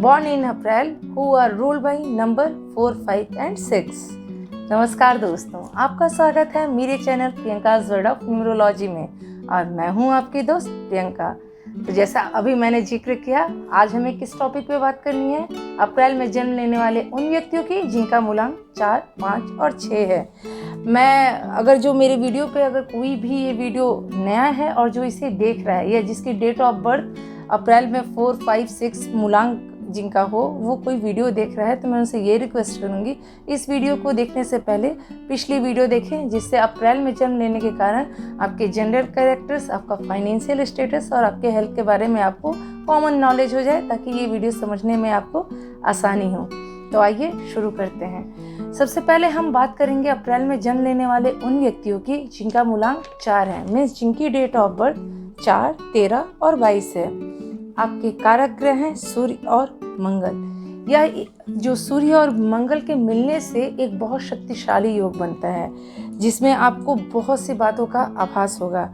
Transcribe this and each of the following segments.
born in April who are ruled by number 4, 5 and 6। नमस्कार दोस्तों, आपका स्वागत है मेरे channel Priyanka's world of numerology में और मैं हूं आपकी दोस्त प्रियंका। तो जैसा अभी मैंने जिक्र किया, आज हमें किस टॉपिक पे बात करनी है? अप्रैल में जन्म लेने वाले उन व्यक्तियों की जिनका मूलांक 4, 5 और 6 है। मैं अगर जो मेरे वीडियो पे अगर कोई भी ये वीडियो नया है और जो इसे देख रहा है या जिसकी डेट ऑफ बर्थ अप्रैल में 4, 5, 6 मूलांक जिनका हो, वो कोई वीडियो देख रहा है, तो मैं उनसे ये रिक्वेस्ट करूँगी इस वीडियो को देखने से पहले पिछली वीडियो देखें, जिससे अप्रैल में जन्म लेने के कारण आपके जेंडर कैरेक्टर्स, आपका फाइनेंशियल स्टेटस और आपके हेल्थ के बारे में आपको कॉमन नॉलेज हो जाए, ताकि ये वीडियो समझने में आपको आसानी हो। तो आइए शुरू करते हैं। सबसे पहले हम बात करेंगे अप्रैल में जन्म लेने वाले उन व्यक्तियों की जिनका मूलांक 4 है, मीन्स जिनकी डेट ऑफ बर्थ 4, 13 और 22 है। आपके कारक ग्रह हैं सूर्य और मंगल। यह जो सूर्य और मंगल के मिलने से एक बहुत शक्तिशाली योग बनता है, जिसमें आपको बहुत सी बातों का आभास होगा।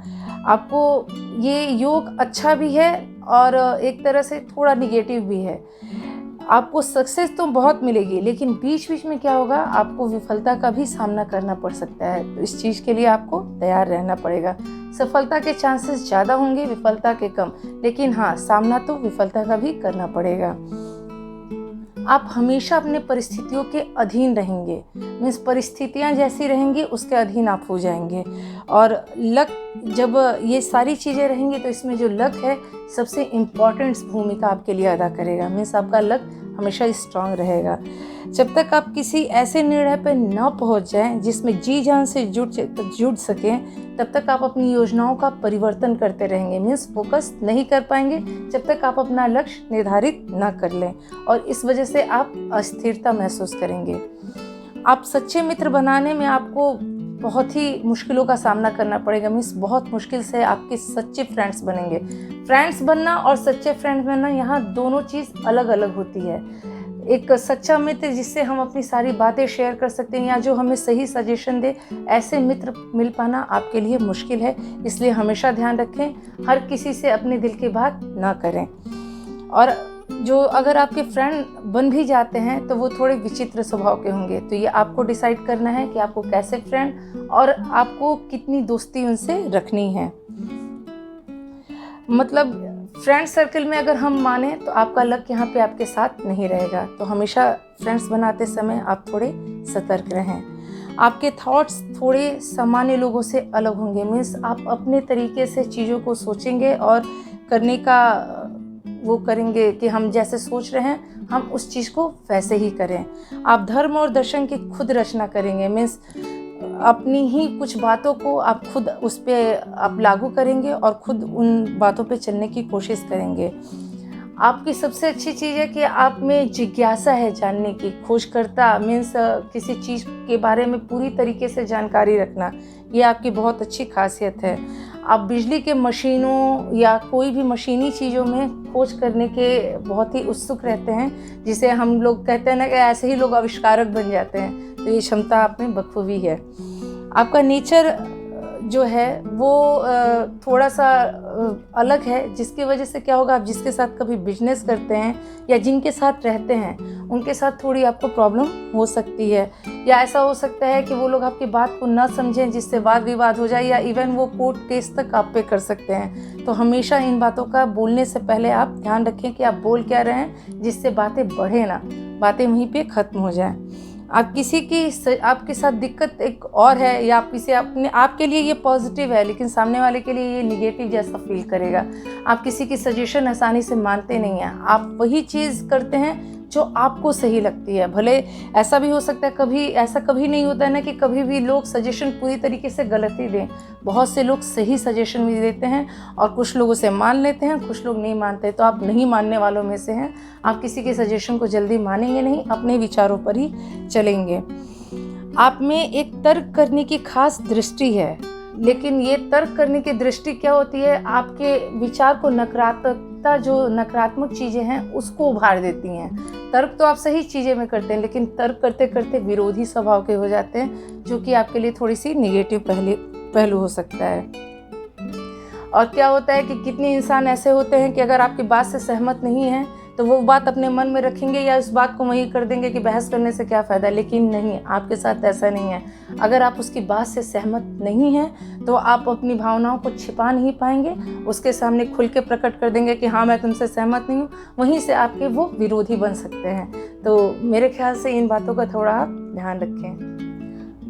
आपको ये योग अच्छा भी है और एक तरह से थोड़ा निगेटिव भी है। आपको सक्सेस तो बहुत मिलेगी, लेकिन बीच बीच में क्या होगा, आपको विफलता का भी सामना करना पड़ सकता है। तो इस चीज़ के लिए आपको तैयार रहना पड़ेगा। सफलता के चांसेस ज़्यादा होंगे, विफलता के कम, लेकिन हाँ, सामना तो विफलता का भी करना पड़ेगा। आप हमेशा अपने परिस्थितियों के अधीन रहेंगे, मीन्स परिस्थितियाँ जैसी रहेंगी उसके अधीन आप हो जाएंगे। और लक, जब ये सारी चीज़ें रहेंगी तो इसमें जो लक है सबसे इम्पॉर्टेंट भूमिका आपके लिए अदा करेगा। मीन्स आपका लक हमेशा स्ट्रांग रहेगा। जब तक आप किसी ऐसे निर्णय पर न पहुंच जाएं जिसमें जी जान से जुड़ सकें, तब तक आप अपनी योजनाओं का परिवर्तन करते रहेंगे। मीन्स फोकस नहीं कर पाएंगे जब तक आप अपना लक्ष्य निर्धारित न कर लें, और इस वजह से आप अस्थिरता महसूस करेंगे। आप सच्चे मित्र बनाने में आपको बहुत ही मुश्किलों का सामना करना पड़ेगा। मीन्स बहुत मुश्किल से आपके सच्चे फ्रेंड्स बनेंगे। फ्रेंड्स बनना और सच्चे फ्रेंड्स बनना, यहाँ दोनों चीज़ अलग अलग होती है। एक सच्चा मित्र जिससे हम अपनी सारी बातें शेयर कर सकते हैं या जो हमें सही सजेशन दे, ऐसे मित्र मिल पाना आपके लिए मुश्किल है। इसलिए हमेशा ध्यान रखें, हर किसी से अपने दिल की बात ना करें। और जो अगर आपके फ्रेंड बन भी जाते हैं तो वो थोड़े विचित्र स्वभाव के होंगे। तो ये आपको डिसाइड करना है कि आपको कैसे फ्रेंड और आपको कितनी दोस्ती उनसे रखनी है। मतलब फ्रेंड सर्कल में अगर हम माने तो आपका लक यहाँ पे आपके साथ नहीं रहेगा। तो हमेशा फ्रेंड्स बनाते समय आप थोड़े सतर्क रहें। आपके थॉट्स थोड़े सामान्य लोगों से अलग होंगे। मीन्स आप अपने तरीके से चीज़ों को सोचेंगे और करने का वो करेंगे कि हम जैसे सोच रहे हैं हम उस चीज़ को वैसे ही करें। आप धर्म और दर्शन की खुद रचना करेंगे। मीन्स अपनी ही कुछ बातों को आप खुद उस पर आप लागू करेंगे और खुद उन बातों पे चलने की कोशिश करेंगे। आपकी सबसे अच्छी चीज़ है कि आप में जिज्ञासा है जानने की, खोजकर्ता। मीन्स किसी चीज़ के बारे में पूरी तरीके से जानकारी रखना, ये आपकी बहुत अच्छी खासियत है। आप बिजली के मशीनों या कोई भी मशीनी चीज़ों में खोज करने के बहुत ही उत्सुक रहते हैं, जिसे हम लोग कहते हैं ना कि ऐसे ही लोग आविष्कारक बन जाते हैं। तो ये क्षमता आप में बखूबी है। आपका नेचर जो है वो थोड़ा सा अलग है, जिसकी वजह से क्या होगा, आप जिसके साथ कभी बिजनेस करते हैं या जिनके साथ रहते हैं उनके साथ थोड़ी आपको प्रॉब्लम हो सकती है, या ऐसा हो सकता है कि वो लोग आपकी बात को ना समझें, जिससे वाद विवाद हो जाए, या इवन वो कोर्ट केस तक आप पे कर सकते हैं। तो हमेशा इन बातों का बोलने से पहले आप ध्यान रखें कि आप बोल क्या रहे हैं, जिससे बातें बढ़े ना, बातें वहीं पे ख़त्म हो जाए। आप किसी की आपके साथ दिक्कत एक और है, या आप किसी अपने आपके लिए ये पॉजिटिव है लेकिन सामने वाले के लिए ये निगेटिव जैसा फील करेगा। आप किसी की सजेशन आसानी से मानते नहीं हैं। आप वही चीज़ करते हैं जो आपको सही लगती है। भले ऐसा भी हो सकता है, कभी ऐसा कभी नहीं होता है ना कि कभी भी लोग सजेशन पूरी तरीके से गलत ही दें। बहुत से लोग सही सजेशन भी देते हैं और कुछ लोग उसे मान लेते हैं, कुछ लोग नहीं मानते। तो आप नहीं मानने वालों में से हैं। आप किसी के सजेशन को जल्दी मानेंगे नहीं, अपने विचारों पर ही चलेंगे। आप में एक तर्क करने की खास दृष्टि है, लेकिन ये तर्क करने की दृष्टि क्या होती है, आपके विचार को नकारात्मकता, जो नकारात्मक चीज़ें हैं उसको उभार देती हैं। तर्क तो आप सही चीज़ें में करते हैं, लेकिन तर्क करते करते विरोधी स्वभाव के हो जाते हैं, जो कि आपके लिए थोड़ी सी निगेटिव पहलू हो सकता है। और क्या होता है कि कितने इंसान ऐसे होते हैं कि अगर आपकी बात से सहमत नहीं है तो वो बात अपने मन में रखेंगे या इस बात को वहीं कर देंगे कि बहस करने से क्या फ़ायदा। लेकिन नहीं, आपके साथ ऐसा नहीं है। अगर आप उसकी बात से सहमत नहीं हैं तो आप अपनी भावनाओं को छिपा नहीं पाएंगे, उसके सामने खुल के प्रकट कर देंगे कि हाँ मैं तुमसे सहमत नहीं हूँ, वहीं से आपके वो विरोधी बन सकते हैं। तो मेरे ख्याल से इन बातों का थोड़ा आप ध्यान रखें।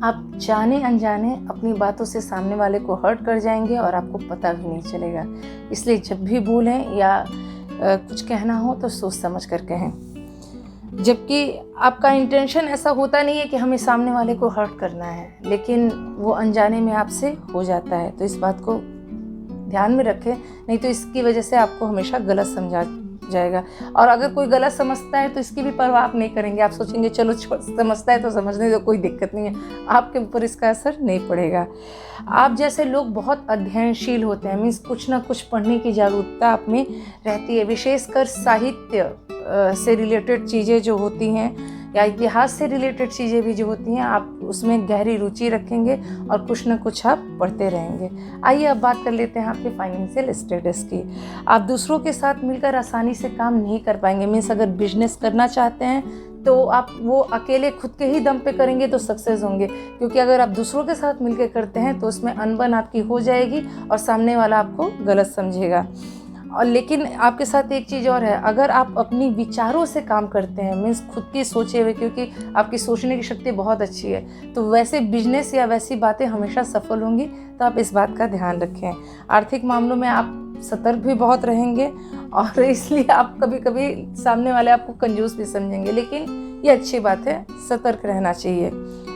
आप जाने अनजाने अपनी बातों से सामने वाले को हर्ट कर जाएंगे और आपको पता भी नहीं चलेगा। इसलिए जब भी बोलें या कुछ कहना हो तो सोच समझ कर कहें, जबकि आपका इंटेंशन ऐसा होता नहीं है कि हमें सामने वाले को हर्ट करना है, लेकिन वो अनजाने में आपसे हो जाता है। तो इस बात को ध्यान में रखें, नहीं तो इसकी वजह से आपको हमेशा गलत समझा जाएगा। और अगर कोई गलत समझता है तो इसकी भी परवाह आप नहीं करेंगे। आप सोचेंगे चलो समझता है तो समझने दो, कोई दिक्कत नहीं है, आपके ऊपर इसका असर नहीं पड़ेगा। आप जैसे लोग बहुत अध्ययनशील होते हैं, मीन्स कुछ ना कुछ पढ़ने की जागरूकता आप में रहती है। विशेषकर साहित्य से रिलेटेड चीज़ें जो होती हैं या इतिहास से रिलेटेड चीज़ें भी जो होती हैं, आप उसमें गहरी रुचि रखेंगे और कुछ ना कुछ आप पढ़ते रहेंगे। आइए अब बात कर लेते हैं आपके फाइनेंशियल स्टेटस की। आप दूसरों के साथ मिलकर आसानी से काम नहीं कर पाएंगे। मीन्स अगर बिजनेस करना चाहते हैं तो आप वो अकेले खुद के ही दम पे करेंगे तो सक्सेस होंगे, क्योंकि अगर आप दूसरों के साथ मिलकर करते हैं तो उसमें अनबन आपकी हो जाएगी और सामने वाला आपको गलत समझेगा। और लेकिन आपके साथ एक चीज़ और है, अगर आप अपनी विचारों से काम करते हैं, मीन्स खुद की सोचे हुए, क्योंकि आपकी सोचने की शक्ति बहुत अच्छी है, तो वैसे बिजनेस या वैसी बातें हमेशा सफल होंगी। तो आप इस बात का ध्यान रखें। आर्थिक मामलों में आप सतर्क भी बहुत रहेंगे और इसलिए आप कभी कभी सामने वाले आपको कंजूस भी समझेंगे, लेकिन ये अच्छी बात है, सतर्क रहना चाहिए।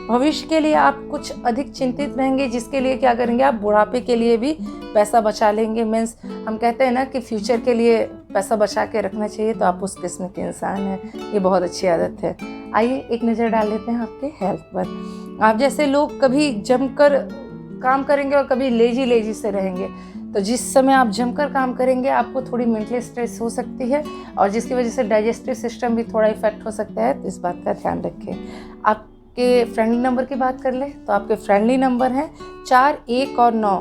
भविष्य के लिए आप कुछ अधिक चिंतित रहेंगे, जिसके लिए क्या करेंगे, आप बुढ़ापे के लिए भी पैसा बचा लेंगे। मीन्स हम कहते हैं ना कि फ्यूचर के लिए पैसा बचा के रखना चाहिए, तो आप उस किस्म के इंसान हैं। ये बहुत अच्छी आदत है। आइए एक नज़र डाल लेते हैं आपके हेल्थ पर। आप जैसे लोग कभी जमकर काम करेंगे और कभी लेजी से रहेंगे। तो जिस समय आप जमकर काम करेंगे आपको थोड़ी मेंटली स्ट्रेस हो सकती है और जिसकी वजह से डाइजेस्टिव सिस्टम भी थोड़ा इफेक्ट हो सकता है। तो इस बात का ध्यान रखें। आपके फ्रेंडली नंबर की बात कर लें तो आपके फ्रेंडली नंबर हैं 4, 1 और 9।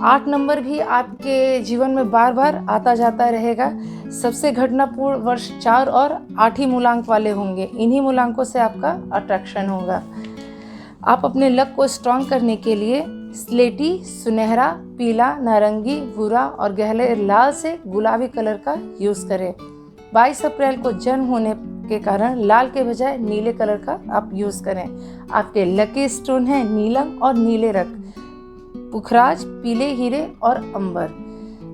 8 नंबर भी आपके जीवन में बार बार आता जाता रहेगा। सबसे घटनापूर्ण वर्ष 4 और 8 ही मूलांक वाले होंगे। इन्हीं मूलांकों से आपका अट्रैक्शन होगा। आप अपने लक को स्ट्रॉन्ग करने के लिए स्लेटी, सुनहरा, पीला, नारंगी, भूरा और गहरे लाल से गुलाबी कलर का यूज़ करें। 22 अप्रैल को जन्म होने के कारण लाल के बजाय नीले कलर का आप यूज़ करें। आपके लकी स्टोन हैं नीलम और नीले रंग, पुखराज, पीले हीरे और अंबर,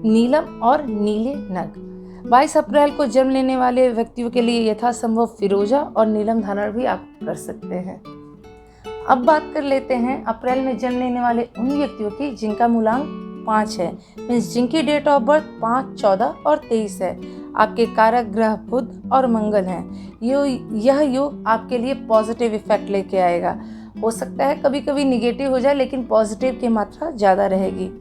नीलम और नीले नग। 22 अप्रैल को जन्म लेने वाले व्यक्तियों के लिए यथासंभव फिरोजा और नीलम धारण भी आप कर सकते हैं। अब बात कर लेते हैं अप्रैल में जन्म लेने वाले उन व्यक्तियों की जिनका मूलांक 5 है, मीन्स जिनकी डेट ऑफ बर्थ 5, 14 और 23 है। आपके कारक ग्रह बुध और मंगल हैं। यह योग आपके लिए पॉजिटिव इफेक्ट लेके आएगा। हो सकता है कभी कभी निगेटिव हो जाए, लेकिन पॉजिटिव की मात्रा ज़्यादा रहेगी।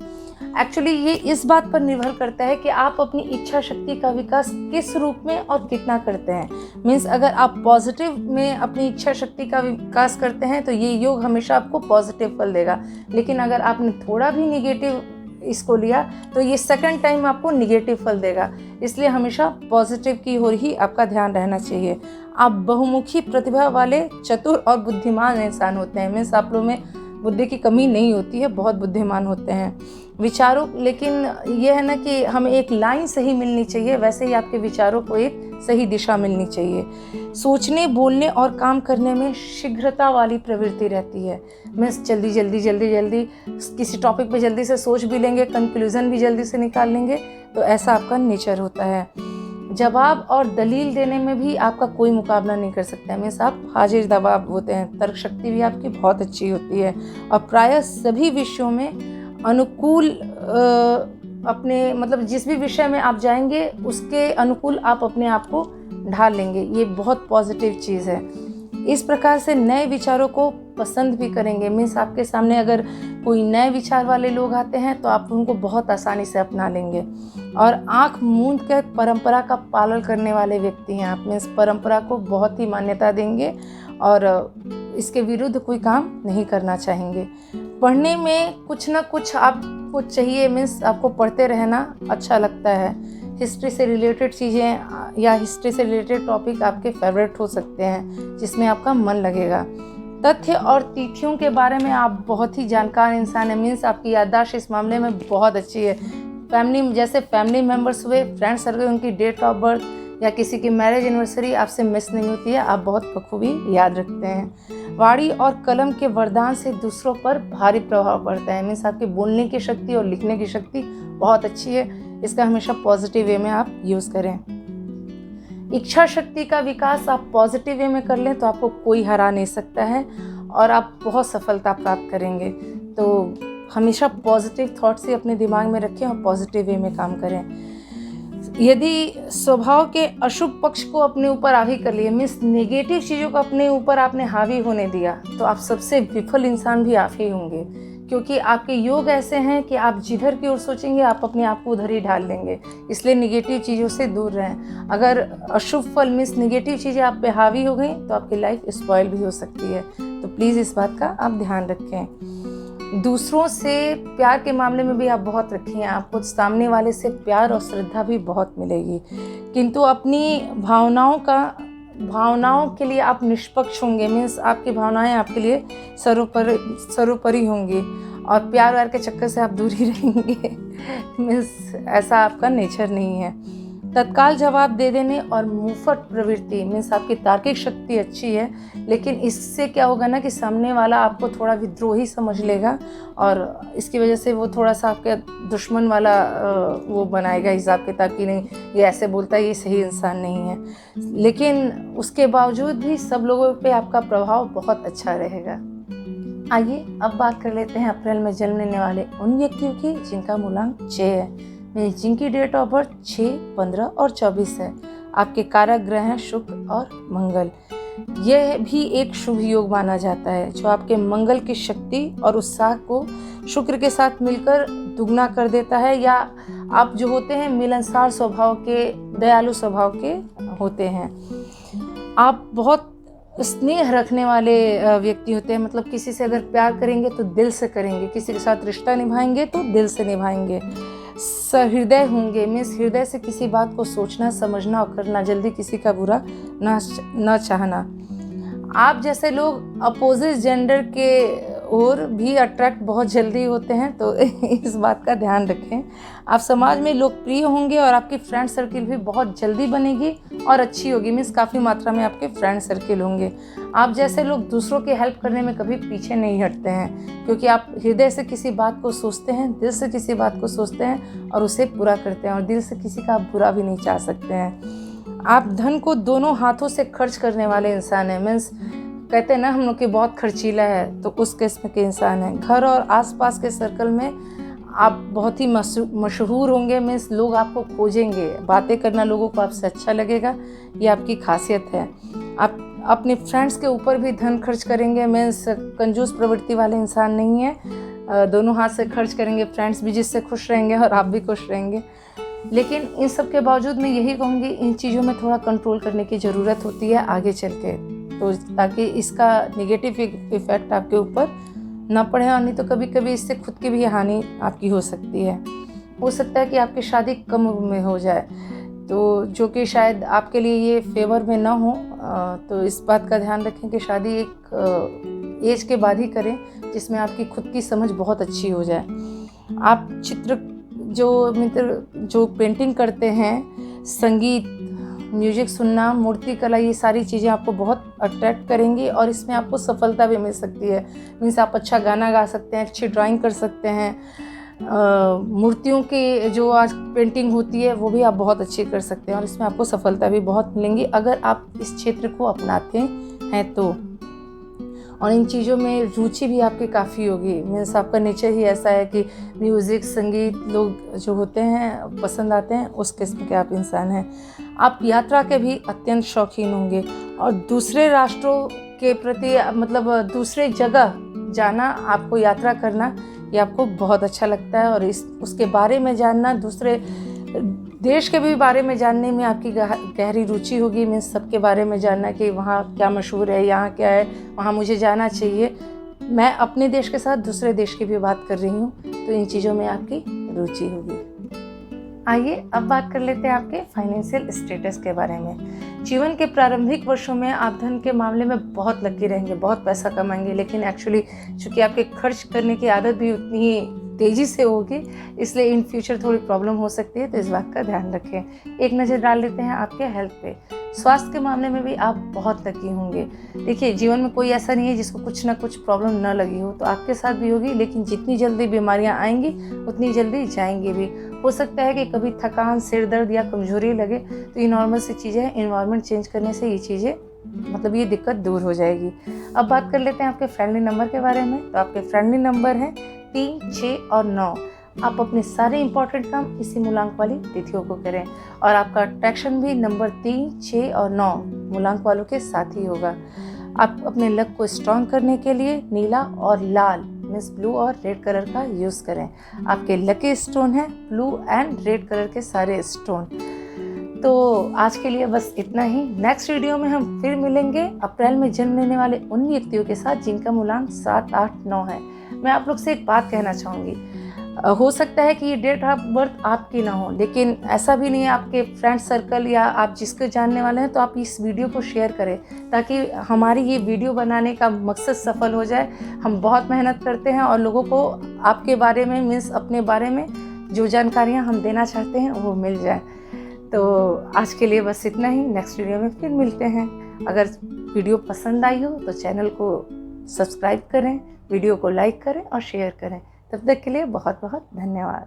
एक्चुअली ये इस बात पर निर्भर करता है कि आप अपनी इच्छा शक्ति का विकास किस रूप में और कितना करते हैं। मीन्स अगर आप पॉजिटिव में अपनी इच्छा शक्ति का विकास करते हैं तो ये योग हमेशा आपको पॉजिटिव फल देगा, लेकिन अगर आपने थोड़ा भी निगेटिव इसको लिया तो ये सेकंड टाइम आपको निगेटिव फल देगा। इसलिए हमेशा पॉजिटिव की ओर ही आपका ध्यान रहना चाहिए। आप बहुमुखी प्रतिभा वाले, चतुर और बुद्धिमान इंसान होते हैं। मीन्स आप लोगों में बुद्धि की कमी नहीं होती है, बहुत बुद्धिमान होते हैं। विचारों, लेकिन यह है ना कि हमें एक लाइन सही मिलनी चाहिए, वैसे ही आपके विचारों को एक सही दिशा मिलनी चाहिए। सोचने, बोलने और काम करने में शीघ्रता वाली प्रवृत्ति रहती है। मीन्स जल्दी किसी टॉपिक पे जल्दी से सोच भी लेंगे, कंक्लूजन भी जल्दी से निकाल लेंगे, तो ऐसा आपका नेचर होता है। जवाब और दलील देने में भी आपका कोई मुकाबला नहीं कर सकता है। मीन्स आप हाजिर जवाब होते हैं। तर्क शक्ति भी आपकी बहुत अच्छी होती है और प्रायः सभी विषयों में अनुकूल अपने मतलब जिस भी विषय में आप जाएंगे उसके अनुकूल आप अपने आप को ढाल लेंगे। ये बहुत पॉजिटिव चीज़ है। इस प्रकार से नए विचारों को पसंद भी करेंगे। मीन्स आपके सामने अगर कोई नए विचार वाले लोग आते हैं तो आप उनको बहुत आसानी से अपना लेंगे। और आंख मूंद कर परंपरा का पालन करने वाले व्यक्ति हैं आप। मीन्स परंपरा को बहुत ही मान्यता देंगे और इसके विरुद्ध कोई काम नहीं करना चाहेंगे। पढ़ने में कुछ ना कुछ आपको चाहिए। मीन्स आपको पढ़ते रहना अच्छा लगता है। हिस्ट्री से रिलेटेड चीज़ें या हिस्ट्री से रिलेटेड टॉपिक आपके फेवरेट हो सकते हैं, जिसमें आपका मन लगेगा। तथ्य और तिथियों के बारे में आप बहुत ही जानकार इंसान हैं, मीन्स आपकी याददाश्त इस मामले में बहुत अच्छी है। फैमिली मेम्बर्स हुए, फ्रेंड सर्कल, उनकी डेट ऑफ बर्थ या किसी की मैरिज एनिवर्सरी आपसे मिस नहीं होती है, आप बहुत बखूबी याद रखते हैं। वाणी और कलम के वरदान से दूसरों पर भारी प्रभाव पड़ता है, मीन्स आपकी बोलने की शक्ति और लिखने की शक्ति बहुत अच्छी है। इसका हमेशा पॉजिटिव वे में आप यूज़ करें। इच्छा शक्ति का विकास आप पॉजिटिव वे में कर लें तो आपको कोई हरा नहीं सकता है और आप बहुत सफलता प्राप्त करेंगे। तो हमेशा पॉजिटिव थॉट से अपने दिमाग में रखें और पॉजिटिव वे में काम करें। यदि स्वभाव के अशुभ पक्ष को अपने ऊपर हावी कर लिए, मीन्स नेगेटिव चीज़ों को अपने ऊपर आपने हावी होने दिया, तो आप सबसे विफल इंसान भी आप ही होंगे, क्योंकि आपके योग ऐसे हैं कि आप जिधर की ओर सोचेंगे आप अपने आप को उधर ही ढाल लेंगे। इसलिए निगेटिव चीज़ों से दूर रहें। अगर अशुभ फल मीन्स निगेटिव चीज़ें आप पे हावी हो गई तो आपकी लाइफ स्पॉइल भी हो सकती है। तो प्लीज़ इस बात का आप ध्यान रखें। दूसरों से प्यार के मामले में भी आप बहुत रखें, आपको सामने वाले से प्यार और श्रद्धा भी बहुत मिलेगी, किंतु अपनी भावनाओं के लिए आप निष्पक्ष होंगे, मीन्स आपकी भावनाएं आपके लिए सर्वोपरि होंगी और प्यार व्यार के चक्कर से आप दूर ही रहेंगे। मीन्स ऐसा आपका नेचर नहीं है। तत्काल जवाब दे देने और मुंहफट प्रवृत्ति, मीन्स आपकी तार्किक शक्ति अच्छी है, लेकिन इससे क्या होगा ना कि सामने वाला आपको थोड़ा विद्रोही समझ लेगा और इसकी वजह से वो थोड़ा सा आपके दुश्मन वाला वो बनाएगा हिसाब किताब की, नहीं ये ऐसे बोलता है, ये सही इंसान नहीं है। लेकिन उसके बावजूद भी सब लोगों पे आपका प्रभाव बहुत अच्छा रहेगा। आइए अब बात कर लेते हैं अप्रैल में जन्म लेने वाले उन व्यक्तियों की जिनका मूलांक 6 है, जिनकी डेट ऑफ बर्थ 6, 15 और 24 है। आपके कारक ग्रह हैं शुक्र और मंगल। यह भी एक शुभ योग माना जाता है जो आपके मंगल की शक्ति और उत्साह को शुक्र के साथ मिलकर दुगना कर देता है, या आप जो होते हैं मिलनसार स्वभाव के, दयालु स्वभाव के होते हैं। आप बहुत स्नेह रखने वाले व्यक्ति होते हैं, मतलब किसी से अगर प्यार करेंगे तो दिल से करेंगे, किसी के साथ रिश्ता निभाएंगे तो दिल से निभाएंगे। सहृदय होंगे, मीन्स हृदय से किसी बात को सोचना, समझना और करना, जल्दी किसी का बुरा ना चाहना। आप जैसे लोग अपोजिट जेंडर के ओर भी अट्रैक्ट बहुत जल्दी होते हैं, तो इस बात का ध्यान रखें। आप समाज में लोकप्रिय होंगे और आपकी फ्रेंड सर्किल भी बहुत जल्दी बनेगी और अच्छी होगी, मीन्स काफ़ी मात्रा में आपके फ्रेंड सर्किल होंगे। आप जैसे लोग दूसरों की हेल्प करने में कभी पीछे नहीं हटते हैं, क्योंकि आप हृदय से किसी बात को सोचते हैं, दिल से किसी बात को सोचते हैं और उसे पूरा करते हैं, और दिल से किसी का आप बुरा भी नहीं चाह सकते हैं। आप धन को दोनों हाथों से खर्च करने वाले इंसान हैं, मीन्स कहते हैं ना हम लोग कि बहुत खर्चीला है, तो उस किस्म के इंसान हैं। घर और आसपास के सर्कल में आप बहुत ही मशहूर होंगे, मीन्स लोग आपको खोजेंगे, बातें करना लोगों को आपसे अच्छा लगेगा, ये आपकी खासियत है। आप अपने फ्रेंड्स के ऊपर भी धन खर्च करेंगे, मीन्स कंजूस प्रवृत्ति वाले इंसान नहीं है, दोनों हाथ से खर्च करेंगे, फ्रेंड्स भी जिससे खुश रहेंगे और आप भी खुश रहेंगे। लेकिन इन सब के बावजूद मैं यही कहूँगी, इन चीज़ों में थोड़ा कंट्रोल करने की ज़रूरत होती है आगे चल के, तो ताकि इसका नेगेटिव इफ़ेक्ट आपके ऊपर ना पड़े, और नहीं तो कभी कभी इससे खुद की भी हानि आपकी हो सकती है। हो सकता है कि आपकी शादी कम उम्र में हो जाए, तो जो कि शायद आपके लिए ये फेवर में ना हो, तो इस बात का ध्यान रखें कि शादी एक एज के बाद ही करें जिसमें आपकी खुद की समझ बहुत अच्छी हो जाए। आप जो पेंटिंग करते हैं, संगीत, म्यूजिक सुनना, मूर्ति कला, ये सारी चीज़ें आपको बहुत अट्रैक्ट करेंगी और इसमें आपको सफलता भी मिल सकती है। मीन्स आप अच्छा गाना गा सकते हैं, अच्छी ड्राइंग कर सकते हैं, मूर्तियों की जो आज पेंटिंग होती है वो भी आप बहुत अच्छी कर सकते हैं और इसमें आपको सफलता भी बहुत मिलेंगी अगर आप इस क्षेत्र को अपनाते हैं तो। और इन चीज़ों में रुचि भी आपकी काफ़ी होगी, मीन्स आपका नेचर ही ऐसा है कि म्यूज़िक, संगीत लोग जो होते हैं पसंद आते हैं, उस किस्म के आप इंसान हैं। आप यात्रा के भी अत्यंत शौकीन होंगे और दूसरे राष्ट्रों के प्रति, मतलब दूसरे जगह जाना, आपको यात्रा करना, ये आपको बहुत अच्छा लगता है और उसके बारे में जानना, दूसरे देश के भी बारे में जानने में आपकी गहरी रुचि होगी। मीन्स सबके बारे में जानना कि वहाँ क्या मशहूर है, यहाँ क्या है, वहाँ मुझे जाना चाहिए। मैं अपने देश के साथ दूसरे देश की भी बात कर रही हूँ, तो इन चीज़ों में आपकी रुचि होगी। आइए अब बात कर लेते हैं आपके फाइनेंशियल स्टेटस के बारे में। जीवन के प्रारंभिक वर्षों में आप धन के मामले में बहुत लकी रहेंगे, बहुत पैसा कमाएंगे, लेकिन एक्चुअली चूँकि आपके खर्च करने की आदत भी उतनी ही तेज़ी से होगी, इसलिए इन फ्यूचर थोड़ी प्रॉब्लम हो सकती है, तो इस बात का ध्यान रखें। एक नज़र डाल लेते हैं आपके हेल्थ पे। स्वास्थ्य के मामले में भी आप बहुत लकी होंगे। देखिए, जीवन में कोई ऐसा नहीं है जिसको कुछ ना कुछ प्रॉब्लम ना लगी हो, तो आपके साथ भी होगी, लेकिन जितनी जल्दी बीमारियां आएंगी उतनी जल्दी जाएंगी भी। हो सकता है कि कभी थकान, सिर दर्द या कमजोरी लगे, तो ये नॉर्मल सी चीज़ें हैं। इन्वायरमेंट चेंज करने से ये चीज़ें ये दिक्कत दूर हो जाएगी। अब बात कर लेते हैं आपके फ्रेंडली नंबर के बारे में। तो आपके फ्रेंडली नंबर हैं 3, 6 और 9। आप अपने सारे इंपॉर्टेंट काम इसी मूलांक वाली तिथियों को करें, और आपका अट्रैक्शन भी नंबर 3, 6 और 9 मूलांक वालों के साथ ही होगा। आप अपने लक को स्ट्रॉन्ग करने के लिए नीला और लाल मीन्स ब्लू और रेड कलर का यूज़ करें। आपके लकी स्टोन है ब्लू एंड रेड कलर के सारे स्टोन। तो आज के लिए बस इतना ही। नेक्स्ट वीडियो में हम फिर मिलेंगे अप्रैल में जन्म लेने वाले उन व्यक्तियों के साथ जिनका मूलांक 7, 8, 9 है। मैं आप लोग से एक बात कहना चाहूँगी, हो सकता है कि ये डेट ऑफ बर्थ आपकी ना हो, लेकिन ऐसा भी नहीं है। आपके फ्रेंड सर्कल या आप जिसको जानने वाले हैं, तो आप इस वीडियो को शेयर करें ताकि हमारी ये वीडियो बनाने का मकसद सफल हो जाए। हम बहुत मेहनत करते हैं और लोगों को आपके बारे में मीन्स अपने बारे में जो जानकारियाँ हम देना चाहते हैं वो मिल जाए। तो आज के लिए बस इतना ही। नेक्स्ट वीडियो में फिर मिलते हैं। अगर वीडियो पसंद आई हो तो चैनल को सब्सक्राइब करें, वीडियो को लाइक करें और शेयर करें। तब तक के लिए बहुत बहुत धन्यवाद।